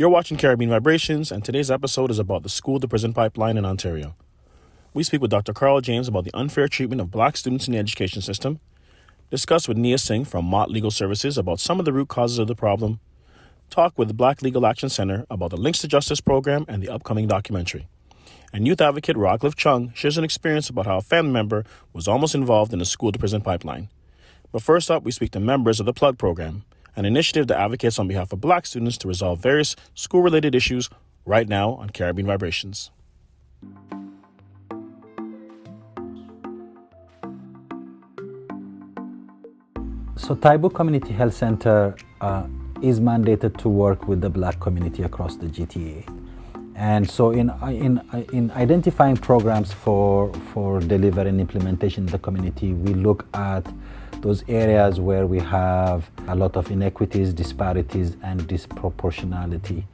You're watching Caribbean Vibrations, and today's episode is about the school-to-prison pipeline in Ontario. We speak with Dr. Carl James about the unfair treatment of black students in the education system, discuss with Knia Singh from Mott Legal Services about some of the root causes of the problem, talk with the Black Legal Action Centre about the Links to Justice program and the upcoming documentary. And youth advocate Rockcliffe Chung shares an experience about how a family member was almost involved in the school-to-prison pipeline. But first up, we speak to members of the PLUG program, an initiative that advocates on behalf of black students to resolve various school-related issues right now on Caribbean Vibrations. So TAIBU Community Health Centre is mandated to work with the black community across the GTA. And so in identifying programs for delivery and implementation in the community, we look at those areas where we have a lot of inequities, disparities, and disproportionality.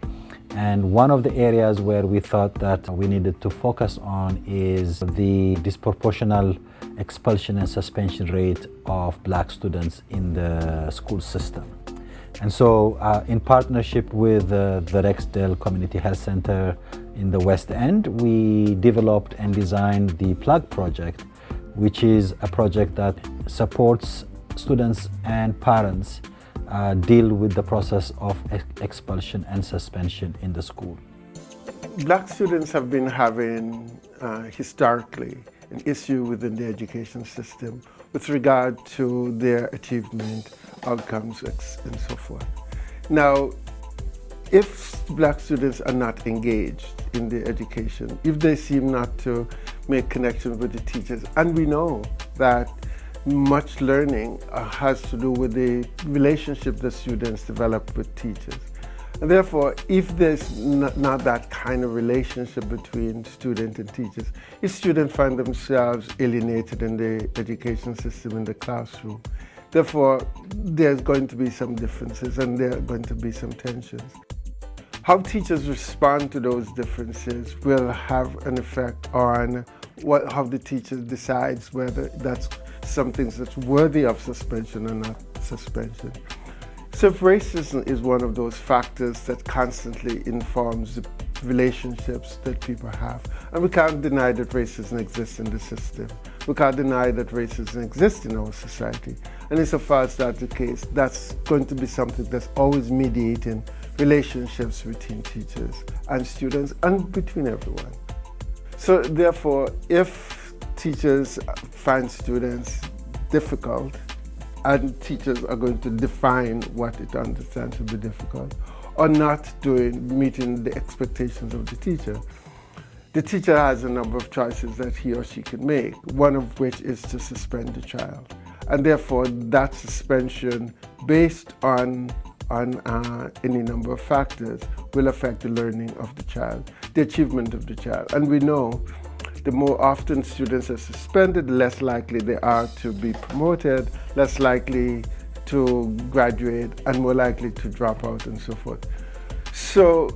And one of the areas where we thought that we needed to focus on is the disproportional expulsion and suspension rate of black students in the school system. And so in partnership with the Rexdale Community Health Centre in the West End, we developed and designed the PLUG project, which is a project that supports students and parents deal with the process of expulsion and suspension in the school. Black students have been having historically an issue within the education system with regard to their achievement, outcomes, and so forth. Now, if black students are not engaged in the education, if they seem not to make connections with the teachers, and we know that much learning has to do with the relationship that students develop with teachers. And therefore, if there's not that kind of relationship between student and teachers, if students find themselves alienated in the education system, in the classroom, therefore, there's going to be some differences and there are going to be some tensions. How teachers respond to those differences will have an effect on how the teacher decides whether that's something that's worthy of suspension or not suspension. So if racism is one of those factors that constantly informs the relationships that people have, and we can't deny that racism exists in the system. We can't deny that racism exists in our society. And insofar as that's the case, that's going to be something that's always mediating relationships between teachers and students and between everyone. So therefore, if teachers find students difficult, and teachers are going to define what it understands to be difficult, or not meeting the expectations of the teacher has a number of choices that he or she can make, one of which is to suspend the child. And therefore, that suspension, based on any number of factors, will affect the learning of the child, the achievement of the child. And we know the more often students are suspended, less likely they are to be promoted, less likely to graduate, and more likely to drop out and so forth. So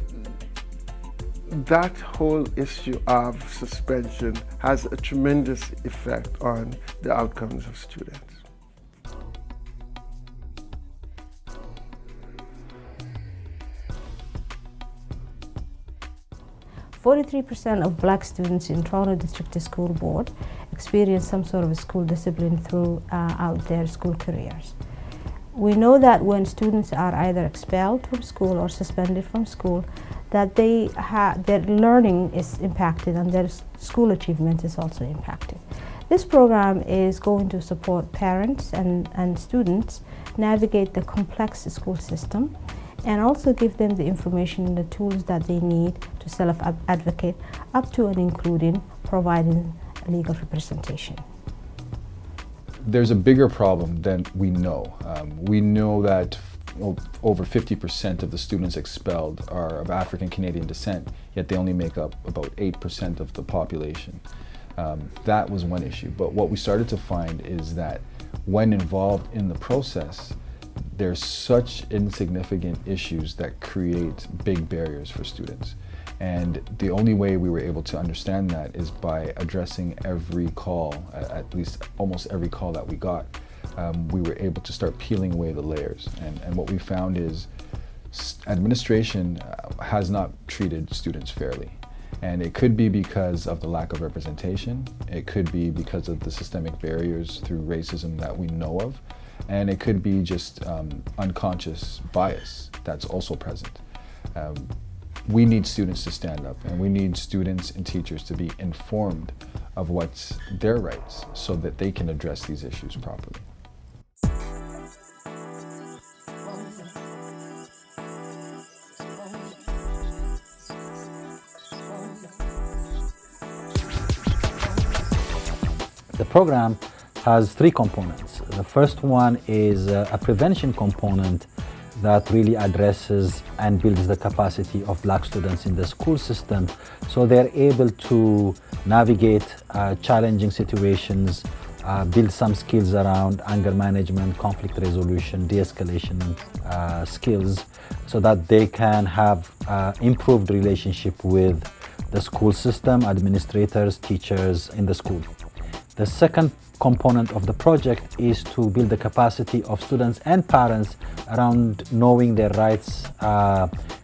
that whole issue of suspension has a tremendous effect on the outcomes of students. 43% of black students in Toronto District School Board experience some sort of school discipline throughout their school careers. We know that when students are either expelled from school or suspended from school, that their learning is impacted and their school achievement is also impacted. This program is going to support parents and students navigate the complex school system and also give them the information and the tools that they need to self-advocate, up to and including providing legal representation. There's a bigger problem than we know. We know that over 50% of the students expelled are of African Canadian descent, yet they only make up about 8% of the population. That was one issue, but what we started to find is that when involved in the process, there's such insignificant issues that create big barriers for students. And the only way we were able to understand that is by addressing every call, at least almost every call that we got. We were able to start peeling away the layers. And what we found is Administration has not treated students fairly. And it could be because of the lack of representation. It could be because of the systemic barriers through racism that we know of. And it could be just unconscious bias that's also present. We need students to stand up, and we need students and teachers to be informed of what's their rights so that they can address these issues properly. The program has three components. The first one is a prevention component that really addresses and builds the capacity of Black students in the school system so they're able to navigate challenging situations, build some skills around anger management, conflict resolution, de-escalation skills, so that they can have improved relationship with the school system, administrators, teachers in the school. The second component of the project is to build the capacity of students and parents around knowing their rights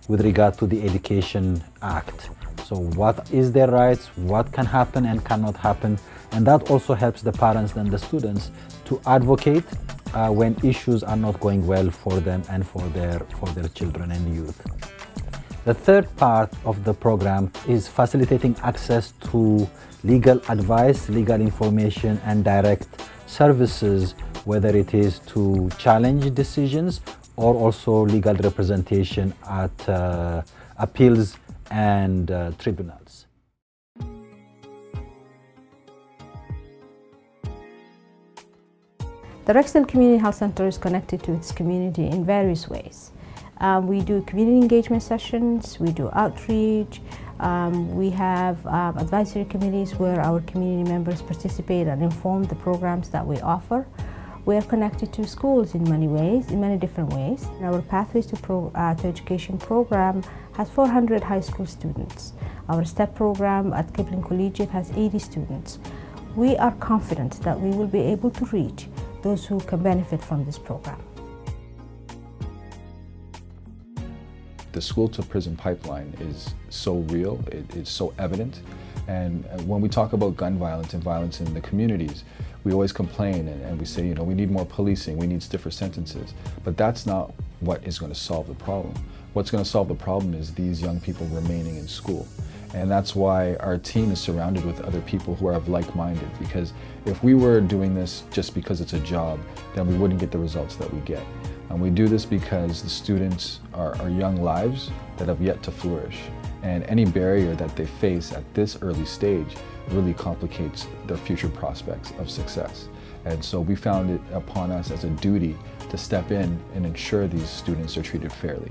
with regard to the Education Act. So what is their rights, what can happen and cannot happen, and that also helps the parents and the students to advocate when issues are not going well for them and for their children and youth. The third part of the program is facilitating access to legal advice, legal information, and direct services, whether it is to challenge decisions or also legal representation at appeals and tribunals. The Rexdale Community Health Centre is connected to its community in various ways. We do community engagement sessions, we do outreach, we have advisory committees where our community members participate and inform the programs that we offer. We are connected to schools in many ways, in many different ways. Our Pathways to Education program has 400 high school students. Our STEP program at Kipling Collegiate has 80 students. We are confident that we will be able to reach those who can benefit from this program. The school to prison pipeline is so real, it's so evident. And when we talk about gun violence and violence in the communities, we always complain and we say, we need more policing, we need stiffer sentences. But that's not what is going to solve the problem. What's going to solve the problem is these young people remaining in school. And that's why our team is surrounded with other people who are like-minded, because if we were doing this just because it's a job, then we wouldn't get the results that we get. And we do this because the students are young lives that have yet to flourish. And any barrier that they face at this early stage really complicates their future prospects of success. And so we found it upon us as a duty to step in and ensure these students are treated fairly.